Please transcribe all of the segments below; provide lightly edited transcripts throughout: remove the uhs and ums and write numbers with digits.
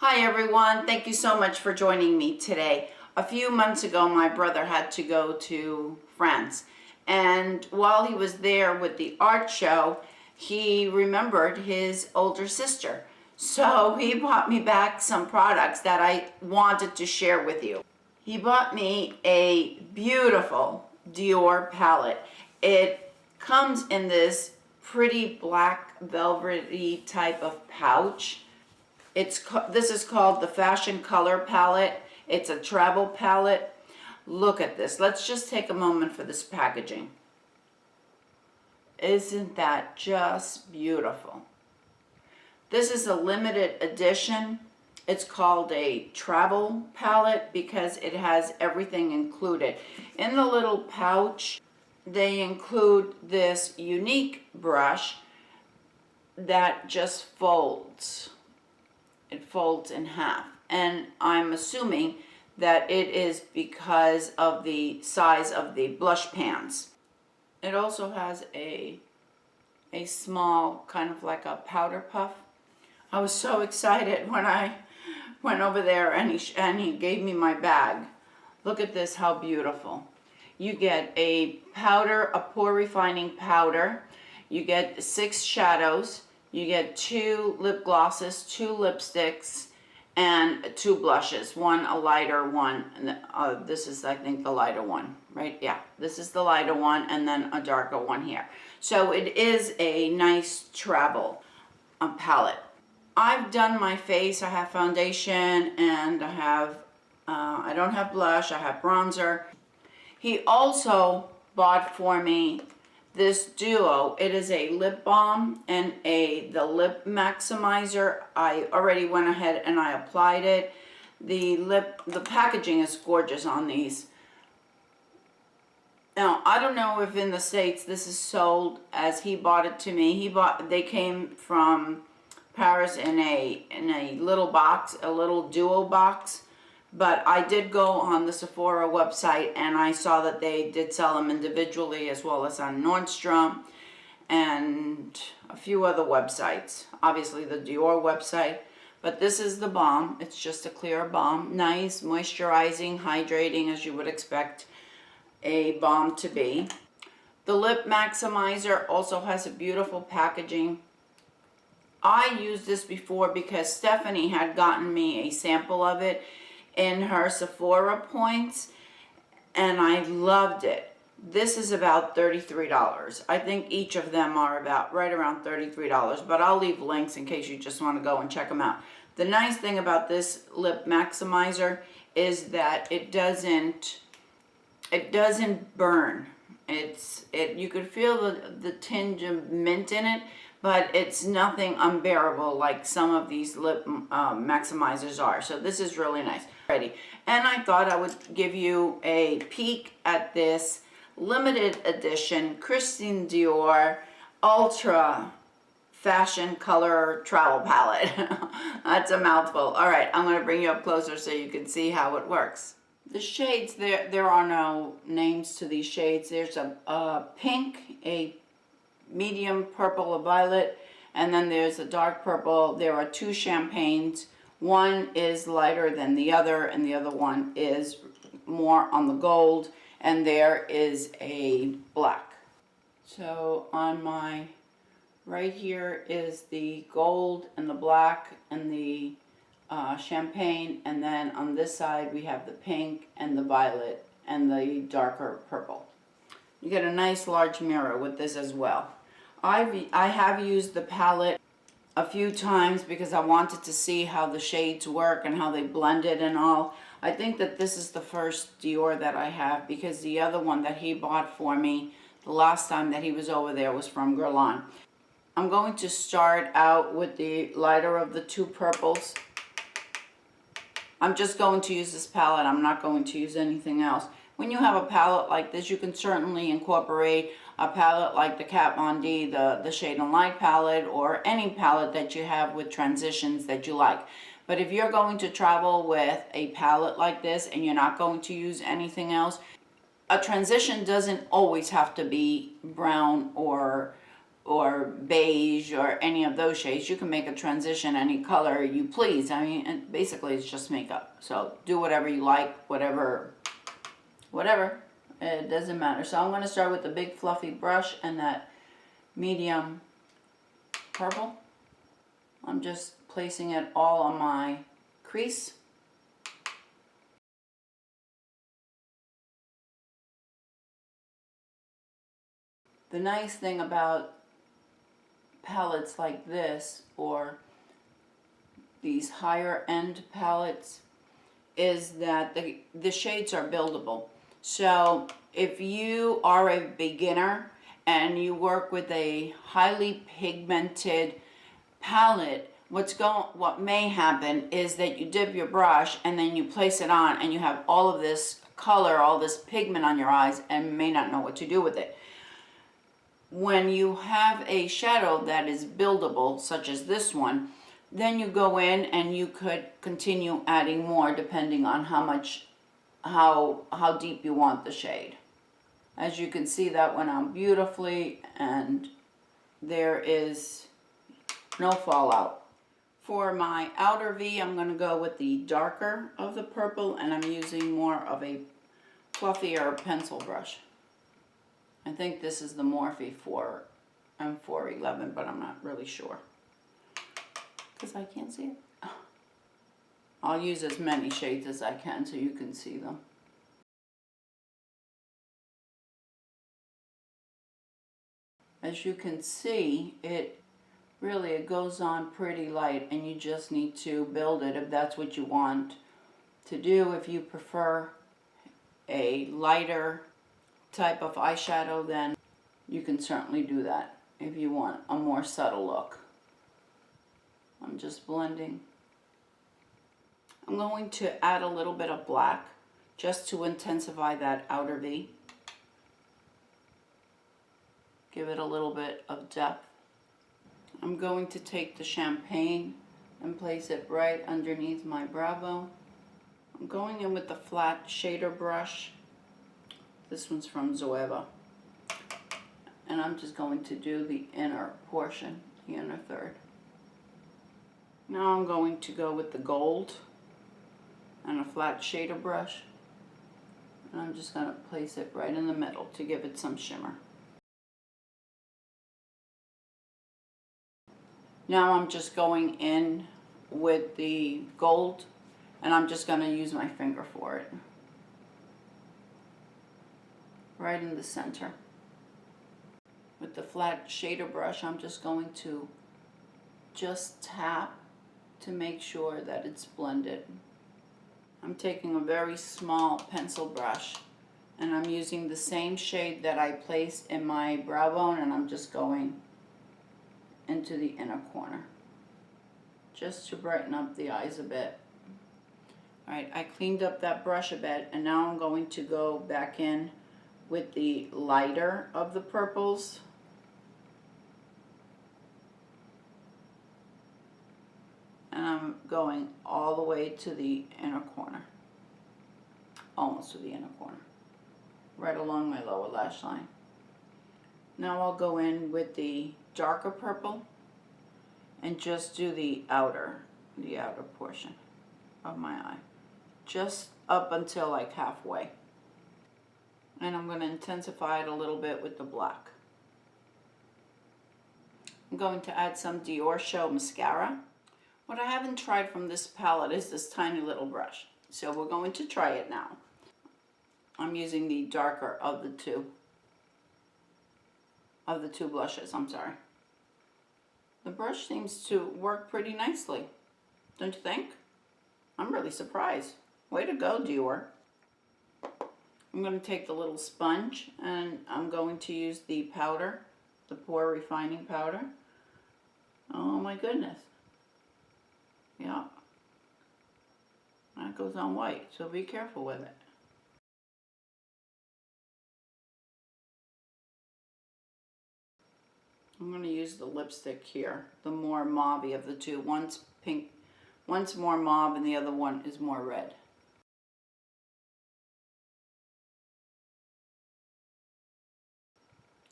Hi everyone, thank you so much for joining me today. A few months ago my brother had to go to France, and while he was there with the art show he remembered his older sister. So he bought me back some products that I wanted to share with you. He bought me a beautiful Dior palette. It comes in this pretty black velvety type of pouch. This is called the Fashion Color Palette. It's a travel palette. Look at this. Let's just take a moment for this packaging. Isn't that just beautiful? This is a limited edition. It's called a travel palette because it has everything included. In the little pouch, they include this unique brush that just folds. It folds in half, and I'm assuming that it is because of the size of the blush pans. It also has a small kind of like a powder puff. I was so excited when I went over there and he gave me my bag. Look at this, how beautiful. You get a powder, a pore refining powder. You get 6 shadows. You get 2 lip glosses, 2 lipsticks, and 2 blushes. One a lighter one, and this is I think the lighter one, right? Yeah, this is the lighter one, and then a darker one here. So it is a nice travel palette. I've done my face. I have foundation, and I have I don't have blush. I have bronzer. He also bought for me this duo. It is a lip balm and the lip maximizer. I already went ahead and I applied it. The packaging is gorgeous on these. Now, I don't know if in the States this is sold as he bought it to me. They came from Paris in a little box, a little duo box. But I did go on the Sephora website and I saw that they did sell them individually as well as on Nordstrom and a few other websites. Obviously the Dior website. But this is the balm. It's just a clear balm. Nice, moisturizing, hydrating as you would expect a balm to be. The lip maximizer also has a beautiful packaging. I used this before because Stephanie had gotten me a sample of it in her Sephora points, and I loved it. This is about $33. I think each of them are about right around $33, but I'll leave links in case you just want to go and check them out. The nice thing about this lip maximizer is that it doesn't burn. You could feel the tinge of mint in it, but it's nothing unbearable like some of these lip maximizers are. So this is really nice. Ready. And I thought I would give you a peek at this limited edition Christian Dior Ultra Fashion Color Travel Palette. That's a mouthful. All right, I'm going to bring you up closer so you can see how it works. The shades, there are no names to these shades. There's a pink, a medium purple, a violet, and then there's a dark purple. There are 2 champagnes. One is lighter than the other, and the other one is more on the gold, and there is a black. So on my right here is the gold and the black and the champagne, and then on this side we have the pink and the violet and the darker purple. You get a nice large mirror with this as well. I have used the palette a few times because I wanted to see how the shades work and how they blended and all. I think that this is the first Dior that I have because the other one that he bought for me the last time that he was over there was from Guerlain. I'm going to start out with the lighter of the 2 purples. I'm just going to use this palette. I'm not going to use anything else. When you have a palette like this, you can certainly incorporate a palette like the Kat Von D, the Shade and Light palette, or any palette that you have with transitions that you like. But if you're going to travel with a palette like this and you're not going to use anything else, a transition doesn't always have to be brown or or beige or any of those shades. You can make a transition any color you please. I mean, and basically it's just makeup. So do whatever you like, whatever, it doesn't matter. So I'm going to start with the big fluffy brush and that medium purple. I'm just placing it all on my crease. The nice thing about palettes like this, or these higher end palettes, is that the shades are buildable. So if you are a beginner and you work with a highly pigmented palette, what may happen is that you dip your brush and then you place it on and you have all of this color, all this pigment on your eyes, and may not know what to do with it. When you have a shadow that is buildable, such as this one, then you go in and you could continue adding more depending on how deep you want the shade. As you can see, that went on beautifully and there is no fallout. For my outer V, I'm going to go with the darker of the purple, and I'm using more of a fluffier pencil brush. I think this is the Morphe for M411, but I'm not really sure because I can't see it. I'll use as many shades as I can so you can see them. As you can see, it goes on pretty light, and you just need to build it if that's what you want to do. If you prefer a lighter type of eyeshadow, then you can certainly do that if you want a more subtle look. I'm just blending. I'm going to add a little bit of black just to intensify that outer V. Give it a little bit of depth. I'm going to take the champagne and place it right underneath my brow bone. I'm going in with the flat shader brush. This one's from Zoeva. And I'm just going to do the inner portion, the inner third. Now I'm going to go with the gold and a flat shader brush. And I'm just going to place it right in the middle to give it some shimmer. Now I'm just going in with the gold, and I'm just going to use my finger for it. Right in the center. With the flat shader brush, I'm just going to just tap to make sure that it's blended. I'm taking a very small pencil brush, and I'm using the same shade that I placed in my brow bone, and I'm just going into the inner corner just to brighten up the eyes a bit. Alright, I cleaned up that brush a bit, and now I'm going to go back in with the lighter of the purples. And I'm going all the way to the inner corner. Almost to the inner corner. Right along my lower lash line. Now I'll go in with the darker purple and just do the outer portion of my eye. Just up until like halfway. And I'm going to intensify it a little bit with the black. I'm going to add some Diorshow Mascara. What I haven't tried from this palette is this tiny little brush. So we're going to try it now. I'm using the darker of the two blushes, I'm sorry. The brush seems to work pretty nicely, don't you think? I'm really surprised. Way to go, Dior. I'm going to take the little sponge and I'm going to use the powder, the pore refining powder. Oh my goodness. Yeah. That goes on white, so be careful with it. I'm going to use the lipstick here, the more mauve of the two. One's pink, one's more mauve, and the other one is more red.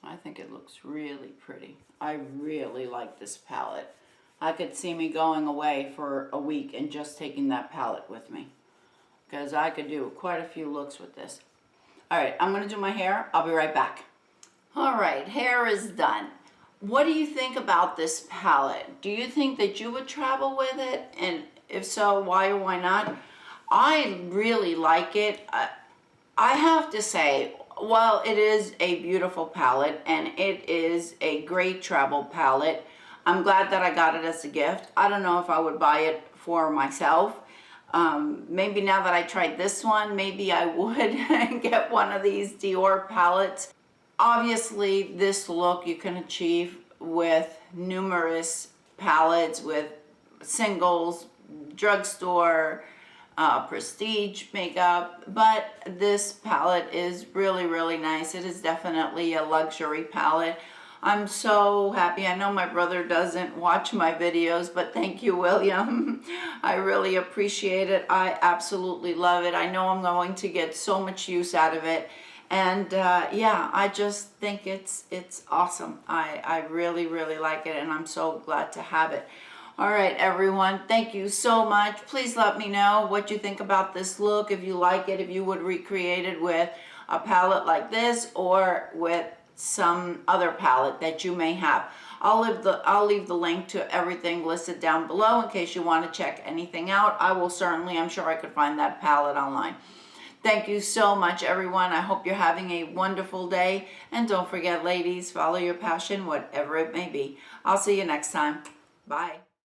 I I think it looks really pretty. I really like this palette. I could see me going away for a week and just taking that palette with me, because I could do quite a few looks with this. All right, I'm gonna do my hair. I'll be right back. All right, hair is done. What do you think about this palette? Do you think that you would travel with it? And if so, why or why not? I really like it. I have to say, while it is a beautiful palette and it is a great travel palette, I'm glad that I got it as a gift. I don't know if I would buy it for myself. Maybe now that I tried this one, maybe I would get one of these Dior palettes. Obviously, this look you can achieve with numerous palettes, with singles, drugstore, prestige makeup, but this palette is really, really nice. It is definitely a luxury palette. I'm so happy. I know my brother doesn't watch my videos, but thank you, William. I really appreciate it. I absolutely love it. I know I'm going to get so much use out of it. And yeah, I just think it's awesome. I really, really like it, and I'm so glad to have it. All right, everyone, thank you so much. Please let me know what you think about this look, if you like it, if you would recreate it with a palette like this or with some other palette that you may have. I'll leave the link to everything listed down below in case you want to check anything out. I will certainly, I'm sure I could find that palette online. Thank you so much, everyone. I hope you're having a wonderful day. And don't forget, ladies, follow your passion, whatever it may be. I'll see you next time. Bye.